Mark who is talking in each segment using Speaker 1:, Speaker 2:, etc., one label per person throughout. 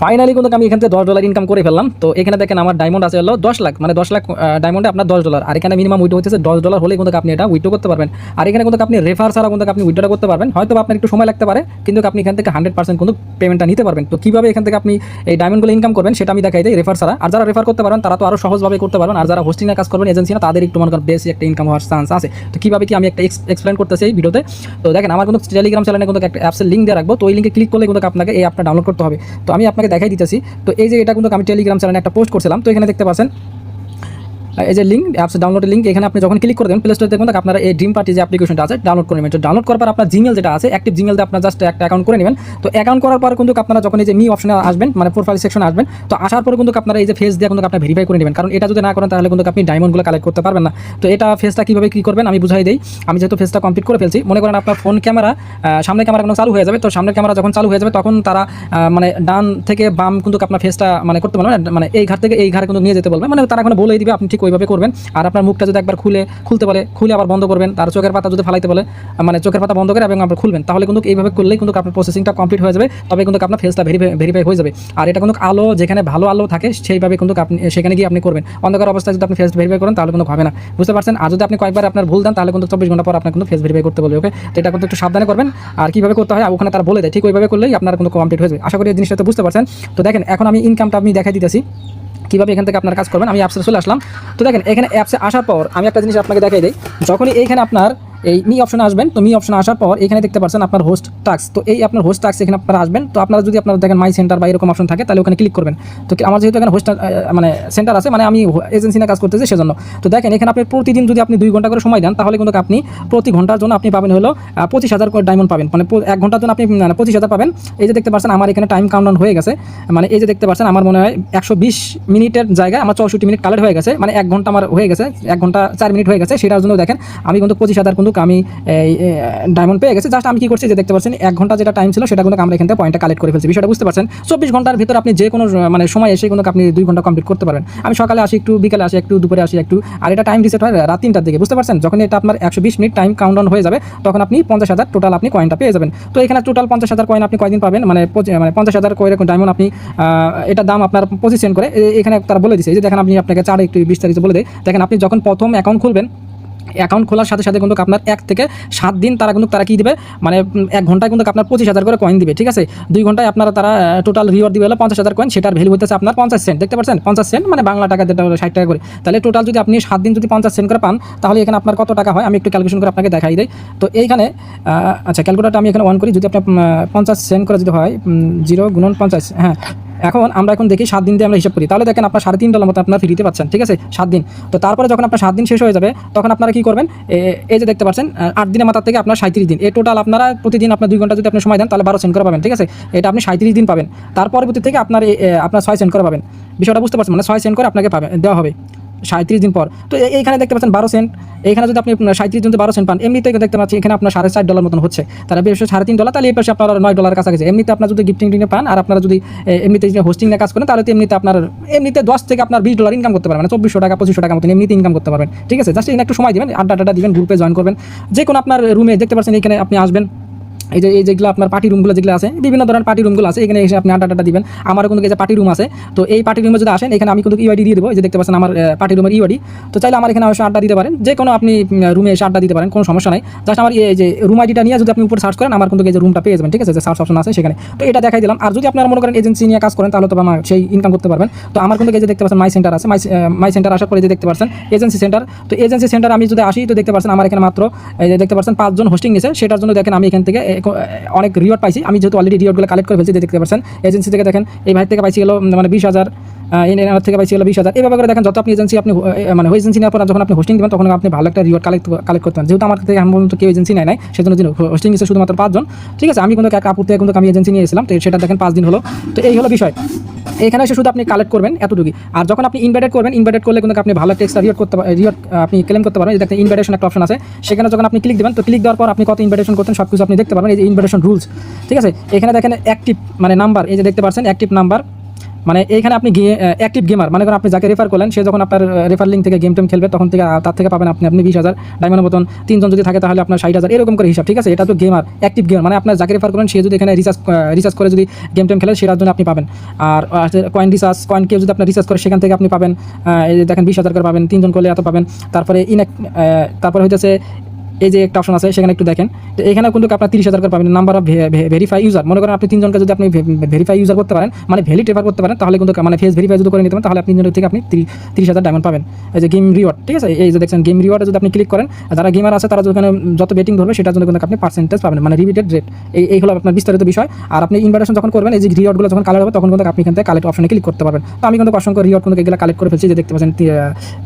Speaker 1: Finally কিন্তু আমি এখান থেকে $10 ইনকাম করে ফেললাম। তো এখানে দেখেন আমার ডায়মন্ড আছে হলো 10 লাখ, মানে 10 লাখ ডায়মন্ডে আপনার $10, আর এখানে মিনিমাম উইথড্র হচ্ছে $10 হলে কিন্তু আপনি এটা উইথড্র করতে পারবেন। আর এখানে কিন্তু আপনি রেফার ছাড়া কিন্তু আপনি উইথড্র করতে পারবেন, হয়তো আপনার একটু সময় লাগতে পারে, কিন্তু আপনি এখান থেকে 100% কিন্তু পেমেন্টটা নিতে পারবেন। তো কীভাবে এখান থেকে আপনি এই ডায়মন্ডগুলো ইনকাম করবেন সেটা আমি দেখাই দিই রেফার ছাড়া। আর যারা রেফার করতে পারেন তারা তো আরও সহজভাবে করতে পারবেন, আর যারা হোস্টিংয়ের কাজ করবেন এজেন্সি না, তাদের একটু মনে করেন বেশি একটা ইনকাম হওয়ার চান্স আছে। তো কীভাবে কি আমি একটা এক্সপ্লেন করতেছি এই ভিডিওতে। তো দেখেন আমার কিন্তু টেলিগ্রাম চ্যানেলে কিন্তু একটা অ্যাপসের লিঙ্ক দিয়ে রাখবো, তো ওই লিঙ্কে ক্লিক করলে কিন্তু আপনাকে এই অ্যাপটা ডাউনলোড করতে হবে। তো আমি আপনাকে দেখাই দিতেছি। তো এই যে এটা কিন্তু আমি টেলিগ্রাম চ্যানেলে একটা পোস্ট করছিলাম, তো এখানে দেখতে পাচ্ছেন এই যে লিঙ্ক, অ্যাপস ডাউনলোডের লিঙ্ক। এখানে আপনি যখন ক্লিক করে দেবেন প্লে স্টোরে দেখুন আপনার এই ড্রিম পার্টি যে অ্যাপ্লিকেশনটা আছে ডাউনলোড করে নেবেন। তো ডাউনলোড করার পর আপনার জিমেল যেটা আছে অ্যাক্টিভ জিমেল দিয়ে আপনার জাস্ট একটা অ্যাকাউন্ট করে নেবেন। তো অ্যাকাউন্ট করার পর কিন্তু আপনারা যখন এই যে মি অপশনে আসবেন, মানে প্রোফাইল সেকশনে আসবেন, তো আসার পরে কিন্তু আপনারা এই যে ফেস দিয়ে কিন্তু আপনি ভেরিফাই করে নেবেন, কারণ এটা যদি না করেন তাহলে কিন্তু আপনি ডায়মন্ডগুলো কালেক্ট করতে পারবেন না। তো এটা ফেসটা কীভাবে কী করবেন আমি বুঝাই দিই। আমি যেহেতু ফেসটা কমপ্লিট করে ফেলছি, মনে করেন আপনার ফোন ক্যামেরা সামনের ক্যামেরা কিন্তু চালু হয়ে যাবে। তো সামনের ক্যামেরা যখন চালু হয়ে যাবে তখন তারা মানে ডান থেকে বাম কিন্তু আপনার ফেসটা মানে করতে পারবেন, মানে এই ঘাট থেকে এই ঘাড়ে কিন্তু নিয়ে যেতে বলবে, মানে তারা এখন বলেই দিবে, আপনি ঠিক ওইভাবে করবেন। আর আপনার মুখটা যদি একবার খুলতে বলে খুলে আবার বন্ধ করবেন, তার চোখের পাতা যদি ফালাইতে বলে মানে চোখের পাতা বন্ধ করে এবং আপনার খুলবেন, তাহলে কিন্তু এইভাবে করলেই কিন্তু আপনার প্রসেসিংটা কমপ্লিট হয়ে যাবে, তবে কিন্তু আপনার ফেসটা ভেরিফাই হয়ে যাবে। আর এটা কিন্তু আলো যেখানে ভালো আলো থাকে সেইভাবে কিন্তু আপনি সেখানে গিয়ে আপনি করবেন। অন্ধকার অবস্থায় যদি আপনি ফেস ভেরিফাই করেন তাহলে কিন্তু হবে না, বুঝতে পারছেন। আর যদি আপনি কয়েকবার আপনার ভুল দেন তাহলে কিন্তু 24 ঘন্টা পর আপনার কিন্তু ফেস ভেরিফাই করতে বলবে। ওকে, তো এটা কিন্তু একটু সাবধানে করবেন। আর কীভাবে করতে হয় ওখানে তারা বলে দেয়, ঠিক ওইভাবে করলেই আপনার কিন্তু কমপ্লিট হয়ে যাবে। আশা করি এই জিনিসটা তো বুঝতে পারছেন। তো দেখেন এখন আমি ইনকামটা আমি দেখাই দিতেছি কীভাবে এখান থেকে আপনার কাজ করবেন। আমি অ্যাপসে চলে আসলাম। তো দেখেন এখানে অ্যাপসে আসার পর আমি একটা জিনিস আপনাকে দেখাই দিই। যখনই এইখানে আপনার এই মি অপশনে আসবেন, তো মি অপশনে আসার পর এখানে দেখতে পাচ্ছেন আপনার হোস্ট টাস্ক। তো এই আপনার হোস্ট টাস্ক এখানে আপনারা আসবেন। তো আপনারা যদি আপনারা দেখেন মাই সেন্টার বা এরকম অপশন থাকে তাহলে ওখানে ক্লিক করবেন। তো আমার যেহেতু এখানে হোস্ট মানে সেন্টার আছে, মানে আমি এজেন্সি নিয়ে কাজ করতেছি সেজন্য। তো দেখেন এখানে আপনি প্রতিদিন যদি আপনি 2 ঘন্টা করে সময় দেন তাহলে কিন্তু আপনি প্রতি ঘন্টার জন্য আপনি পাবেন হলো 25,000 করে ডায়মন্ড পাবেন, মানে 1 ঘন্টার জন্য আপনি 25,000 পাবেন। এই যে দেখতে পাচ্ছেন আমার এখানে টাইম কাউন্টডাউন হয়ে গেছে, মানে এই যে দেখতে পাচ্ছেন আমার মনে হয় 120 মিনিটের জায়গায় আমার 64 মিনিট কালেক্ট হয়ে গেছে, মানে 1 ঘন্টা আমার হয়ে গেছে, 1 ঘন্টা 4 মিনিট হয়ে গেছে। সেটার জন্য দেখেন আমি কিন্তু 25,000 কিন্তু আমি ডায়মন্ড পেয়ে গেছে। জাস্ট আমি কি করছি যে দেখতে পাচ্ছেন 1 ঘন্টা যেটা টাইম ছিল সেটা কিন্তু আমরা এখান থেকে পয়েন্টটা কালেক্ট করে ফেলছি। বিষয়টা বুঝতে পারছেন। 24 ঘন্টার ভিতর আপনি যে কোনো মানে সময় এসে কিন্তু আপনি 2 ঘন্টা কমপ্লিট করতে পারবেন। আমি সকালে আসি একটু, বিকালে আসি একটু, দুপুরে আসি একটু, আর এটা টাইম রিসেট হয় রাত 3টার দিকে, বুঝতে পারছেন। যখন এটা আপনার 120 মিনিট টাইম কাউন্টডাউন হয়ে যাবে তখন আপনি 50,000 টোটাল আপনি কয়েনটা পেয়ে যাবেন। তো এখানে টোটাল 50,000 কয়েন আপনি কয়দিন পাবেন, মানে 50,000 কয়েনের ডায়মন্ড আপনি এটার দাম আপনার 25 সেন্ট করে এখানে তারা বলে দিচ্ছে। এই যে দেখেন আপনি আপনাকে চার একটু বিস্তারিত বলে দেয়। দেখেন আপনি যখন প্রথম অ্যাকাউন্ট খুলবেন, অ্যাকাউন্ট খোলার সাথে সাথে কিন্তু আপনার 1 থেকে 7 দিন তারা কী দিবে, মানে 1 ঘন্টায় কিন্তু আপনার 25,000 করে কয়েন দিবে, ঠিক আছে। 2 ঘন্টায় আপনারা তারা টোটাল রিওয়ার্ড দিবে হলো 50,000 কয়েন, সেটার ভ্যালু হচ্ছে আপনার 50 সেন্ট, দেখতে পাচ্ছেন 50 সেন্ট মানে বাংলা টাকা যেটা 60 টাকা করে। তাহলে টোটাল যদি আপনি 7 দিন যদি 50 সেন্ট করে পান তাহলে এখানে আপনার কত টাকা হয় আমি একটু ক্যালকুলেশন করে আপনাকে দেখাই দিই। তো এইখানে আচ্ছা ক্যালকুলেটারটা আমি এখানে অন করি। যদি আপনার 50 সেন্ট করে যদি হয় 0 গুণন 50, হ্যাঁ আমরা এখন দেখি 7 দিন দিয়ে আমরা হিসাব করি, তাহলে দেখেন আপনার $3.5 মতো আপনার ফ্রিতে পাচ্ছেন, ঠিক আছে 7 দিন। তো তারপরে যখন আপনার 7 দিন শেষ হয়ে যাবে তখন আপনারা কি করবেন, এই যে দেখতে পাচ্ছেন 8 দিনের মাথার থেকে আপনার 37 দিন, এই টোটাল আপনারা প্রতিদিন আপনার 2 ঘন্টা যদি আপনি সময় দেন তাহলে 12 সেন্ট করে পাবেন, ঠিক আছে। এটা আপনি 37 দিন পাবেন। তার পরবর্তী থেকে আপনার 6 সেন্ট করে পাবেন। বিষয়টা বুঝতে পারছেন, মানে 6 সেন্ট করে আপনাকে দেওয়া হবে 37 দিন পর। তো এইখানে দেখতে পাচ্ছেন 12 সেন্ট, এইখানে যদি আপনি 37 দিন 12 সেন্ট পান, এমনিতে দেখতে পাচ্ছি এখানে আপনার $4.5 মতন হচ্ছে, তারা বেশ $3.5, তাহলে এই পাশে আপনার $9 কাছাকাছি। এমনিতে আপনার যদি গিফটিং পান আর আপনারা যদি এমনিতে হোস্টিং নিয়ে কাজ করেন তাহলে তো এমনিতে আপনার $10 থেকে আপনার $20 ইনকাম করতে পারবেন, মানে 2400 টাকা 2500 টাকা মতন এমনিতে ইনকাম করতে পারবেন, ঠিক আছে। জাস্ট একটু সময় দিবেন, আড্ডা দিবেন, গ্রুপে জয়েন করবেন, যে কোনো আপনার রুমে দেখতে পাচ্ছেন এখানে আপনি আসবেন। এই যেগুলো আপনার পার্টি রুমগুলো যেগুলো আছে, বিভিন্ন ধরনের পার্টি রুমগুলো আছে, এখানে এসে আপনি আড্ডা দিবেন। আমারও কিন্তু এই যে পার্টি রুম আছে, তো এই পার্টি রুমে যদি আসেন এখানে আমি কিন্তু ইউআইডি দিয়ে দেবো। এই যে দেখতে পাচ্ছেন আমার পার্টি রুমের ইউআইডি। তো চাইলে আমার এখানে অবশ্যই আড্ডা দিতে পারেন, যে কোনো আপনি রুমে এসে আড্ডা দিতে পারেন, কোনো সমস্যা নাই। জাস্ট আমার এই যে রুম আইডিটা নিয়ে যদি আপনি উপরে সার্চ করেন আমার কিন্তু এই যে রুমটা পেয়ে যাবেন, ঠিক আছে, যে সার্চ অপশন আছে সেখানে। তো এটা দেখাই দিলাম। আর যদি আপনারা মনে করেন এজেন্সি নিয়ে কাজ করেন তাহলে তো আমার সেই ইনকাম করতে পারবেন। তো আমার কিন্তু এই যে দেখতে পাচ্ছেন মাই সেন্টার আছে, মাই সেন্টার আসার পরে যে দেখতে পাচ্ছেন এজেন্সি সেন্টার। তো এজেন্সি সেন্টার আমি যদি আসি তো দেখতে পাচ্ছেন আমার এখানে মাত্র এই যে দেখতে পাচ্ছেন 5 জন হোস্টিং নিয়েছে, সেটার জন্য দেখেন আমি এখান থেকে অনেক রিওয়ার্ড পাইছি। আমি যেহেতু অলরেডি রিওয়ার্ডগুলো কালেক্ট করে ফেলছি, দেখতে পাচ্ছেন এজেন্সি থেকে দেখেন এই ভাই থেকে পাইছি হলো মানে 20,000, এনার থেকে পাইছি হলো 20,000। এইভাবে করে দেখেন যত আপনি এজেন্সি আপনি মানে ওই এজেন্সি নেওয়ার পর যখন আপনি হোস্টিং দেবেন তখন আপনি ভালো একটা রিওয়ার্ড কালেক্ট করতে পারেন। যেহেতু আমার থেকে আমি পর্যন্ত কেউ এজেন্সি নেয় নাই, সেজন্য হোস্টিং নিয়েছে শুধুমাত্র 5 জন, ঠিক আছে। আমি কিন্তু কাপুর থেকে কিন্তু আমি এজেন্সি নিয়েছিলাম, তো সেটা দেখেন 5 দিন হলো। তো এই হলো বিষয়। এখানে এসে শুধু আপনি কালেক্ট করবেন এতটুকুই। আর যখন আপনি ইনভাইটেড করবেন, ইনভাইটেড করলে কিন্তু আপনি ভালো একটা এক্সট্রা রিওয়ার্ড আপনি ক্লেম করতে পারবেন। দেখতে ইনভাইটেশন একটা অপশন আছে, সেখানে যখন আপনি ক্লিক দেবেন তো ক্লিক দেওয়ার পর আপনি কত ইনভাইটেশন করতেন সব কিছু আপনি দেখতে পারবেন। এই যে ইনভাইটেশন রুলস, ঠিক আছে। এখানে দেখেন অ্যাক্টিভ মানে নাম্বার, এই যে দেখতে পাচ্ছেন অ্যাক্টিভ নাম্বার মানে এইখানে আপনি অ্যাক্টিভ গেমার মানে করেন আপনি যাকে রেফার করলেন সে যখন আপনার রেফার লিঙ্ক থেকে গেম টেম খেলবে তখন থেকে তার থেকে পাবেন আপনি 20,000 ডায়মন্ডের মতন, 3 জন যদি থাকে তাহলে আপনার 60,000 এরকম করে হিসাব, ঠিক আছে? এটা তো গেমার, অ্যাক্টিভ গেমার মানে আপনার যাকে রেফার করেন সে যদি এখানে রিচার্জ করে যদি গেম টেম খেলে সেটার জন্য আপনি পাবেন। আর কয়েন রিচার্জ, কয়েন কেউ যদি আপনার রিচার্জ করে সেখান থেকে আপনি পাবেন, এই যে দেখেন 20,000 করে পাবেন, 3 জন করলে এত পাবেন। তারপরে তারপরে হইতেছে এই যে একটা অপশন আছে সেখানে একটু দেখেন, তো এখানে কিন্তু আপনার 30,000 করে পাবেন নাম্বার অফ ভেরিফাই ইউজার। মনে করেন আপনি 3 জনকে যদি আপনি ভেরিফাই ইউজার করতে পারেন মানে ভ্যালিড রেফার করতে পারেন তাহলে কিন্তু মানে ফেস ভেরিফাই যদি করে নিতে পারেন তাহলে আপনি 3 জনের থেকে আপনি 30,000 ডায়মন্ড পাবেন। এই যে গেম রিওয়ার্ড, ঠিক আছে? এই যে দেখছেন গেম রিওয়ার্ডে যদি আপনি ক্লিক করেন, যারা গেমার আছে তারা যেখানে যত বেটিং ধরবে সেটার জন্য কিন্তু আপনি পার্সেন্টেজ পাবেন, মানে রিপিটেড রেট। এই হলো আপনার বিস্তারিত বিষয়। আর আপনি ইনভাইটেশন যখন করবেন এই যে রিওয়ার্ডগুলো যখন কালেক্ট হবে তখন কিন্তু আপনি এখান থেকে কালেক্ট অপশনে ক্লিক করতে পারবেন। তো আমি কিন্তু অসংখ্য রিওয়ার্ড কিন্তু এগুলো কালেক্ট করে ফেলছি, যে দেখতে পাচ্ছেন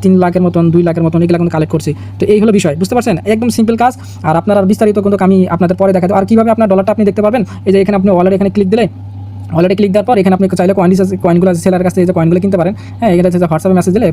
Speaker 1: 3 লাখের মতন 2 লাখের মতন এগুলো কিন্তু কালেক্ট করছি। তো এই হলো বিষয়, বুঝতে পারছেন? একদম সিম্পল কাজ। আর আপনার আর বিস্তারিত কিন্তু আমি আপনাদের পরে দেখাবো। আর কীভাবে আপনার ডলারটা আপনি দেখতে পারবেন, এই যে এখানে আপনি ওয়ালেট এখানে ক্লিক দিলে, অলরেডি ক্লিক দেওয়ার পর এখানে আপনি চাইলে কয়েনগুলো সেলার কাছ থেকে যে কয়েনগুলো কিনতে পারেন। হ্যাঁ, এখানে হচ্ছে হোয়াটসঅ্যাপে মেসেজ দিলে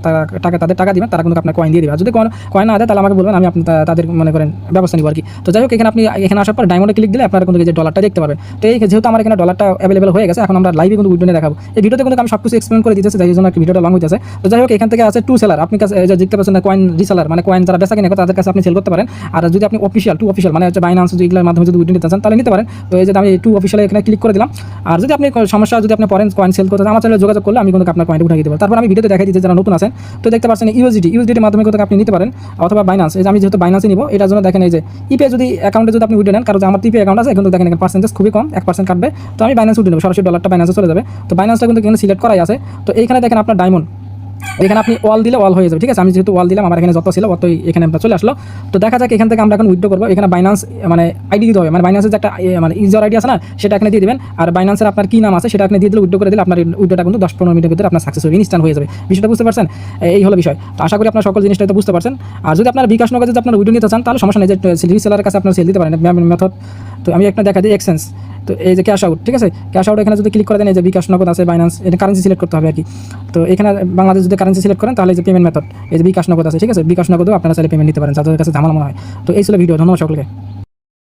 Speaker 1: তাদের টাকা দিবেন, তারা কিন্তু আপনার কয়েন দিয়ে দেবে। আর যদি কয়েন না দেয় তাহলে আমাকে বলবেন, আমি আপনি তাদের মনে করেন ব্যবস্থা নিব আর কি। তো যাই হোক, আপনি এখানে আসার পর ডায়মন্ডে ক্লিক দিলে আপনারা কিন্তু এই যে ডলারটা দেখতে পাবেন। তো এই যেহেতু আমার এখানে ডলারটা অ্যাভেলেবল হয়ে গেছে, এখন আমরা লাইভে কিন্তু ভিডিও দেখাবো। এই ভিডিওতে কিন্তু আমি সব কিছু এক্সপ্লেন করে দিতেছি, যাই জন্য ভিডিওটা লং হইতেছে। তো যাই হোক, এখান থেকে আছে টু সেলার, আপনি কাছে যে দেখতে পাচ্ছেন কয়েন রিসেলার মানে কয়েন যারা বেচা কিনে করে তাদের কাছে আপনি সেল করতে পারেন। আর যদি আপনি অফিসিয়াল মানে হচ্ছে বাইনান্স এগুলোর মাধ্যমে যদি উইড্রো নিতে চান তাহলে নিতে পারেন। তো এই যে আমি টু অফিসিয়ালে এখানে ক্লিক করে দিলাম। আর যদি আপনি সমস্যা যদি আপনি পরেন কয়েন সেল করতে আমার চ্যানেলে যোগাযোগ করলে আমি কিন্তু আপনার কয়েন উঠিয়ে দিতে পারি। তারপর আমি ভিডিওতে দেখাই দিচ্ছি যারা নতুন আছেন। তো দেখতে পাচ্ছেন ইউএসডিটির মাধ্যমে কিন্তু আপনি নিতে পারেন, অথবা বাইনান্স। এই যে আমি যেহেতু বাইনান্সে নিব এটার জন্য দেখেন এই যে ইপে যদি অ্যাকাউন্টে যদি আপনি উইড্রো নেন, কারণ আমার টিপে অ্যাকাউন্ট আছে কিন্তু দেখেন এখানে পার্সেন্টেজ খুবই কম, 1% কাটবে। তো আমি বাইনান্স উঠে নেব, সরাসরি ডলারটা বাইনান্সে চলে যাবে। তো বাইনান্সটা কিন্তু এখানে সিলেক্ট করাই আছে। তো এইখানে দেখেন আপনার ডায়মন্ড, এখানে আপনি ওয়াল দিলে ওয়াল হয়ে যাবে, ঠিক আছে? আমি যেহেতু ওয়াল দিলাম আমার এখানে যত ছিল অতই এখানে আমরা চলে আসলো। তো দেখা যাক এখান থেকে আমরা এখন উইথড্র করবো। এখানে বাইনান্স মানে আইডি দিতে হবে, মানে বাইনান্সের যে একটা মানে ইউজার আইডি আছে না সেটা এখানে দিয়ে দিবেন। আর বাইনান্সের আপনার কি নাম আছে সেটা আপনি দিয়ে দিলে উইথড্র করে দিলে আপনার উইথড্রটা কিন্তু 10-15 মিনিটের ভিতরে আপনার সাকসেস হবে, ইনস্ট্যান্ট হয়ে যাবে। বিষয়টা বুঝতে পারছেন? এই হলো বিষয়। তো আশা করি আপনার সকল জিনিসটা তো বুঝতে পারছেন। আর যদি আপনার বিকাশ নগদে যদি আপনার উইথড্র নিতে চান তাহলে সমস্যা নেই, যে রিসেলারের কাছে আপনার সেল দিতে পারেন মেথড। তো আমি একটা দেখা দিই এক্সচেঞ্জ। তো এই যে ক্যাশ আউট, ঠিক আছে? ক্যাশ আউট এখানে যদি ক্লিক করে দেন এই যে বিকাশ নগদ আছে, বাইনান্স, এটা কারেন্সি সিলেক্ট করতে হবে আর কি। তো এখানে বাংলাদেশ যদি কারেন্সি সিলেক্ট করেন তাহলে যে পেমেন্ট মেথড এই যে বিকাশ নগদ আছে, ঠিক আছে? বিকাশ নগদও আপনারা চাইলে পেমেন্ট নিতে পারেন যাদের কাছে ঝামেলা মনে হয়। তো এই ছিল ভিডিও, ধন্যবাদ সকলকে।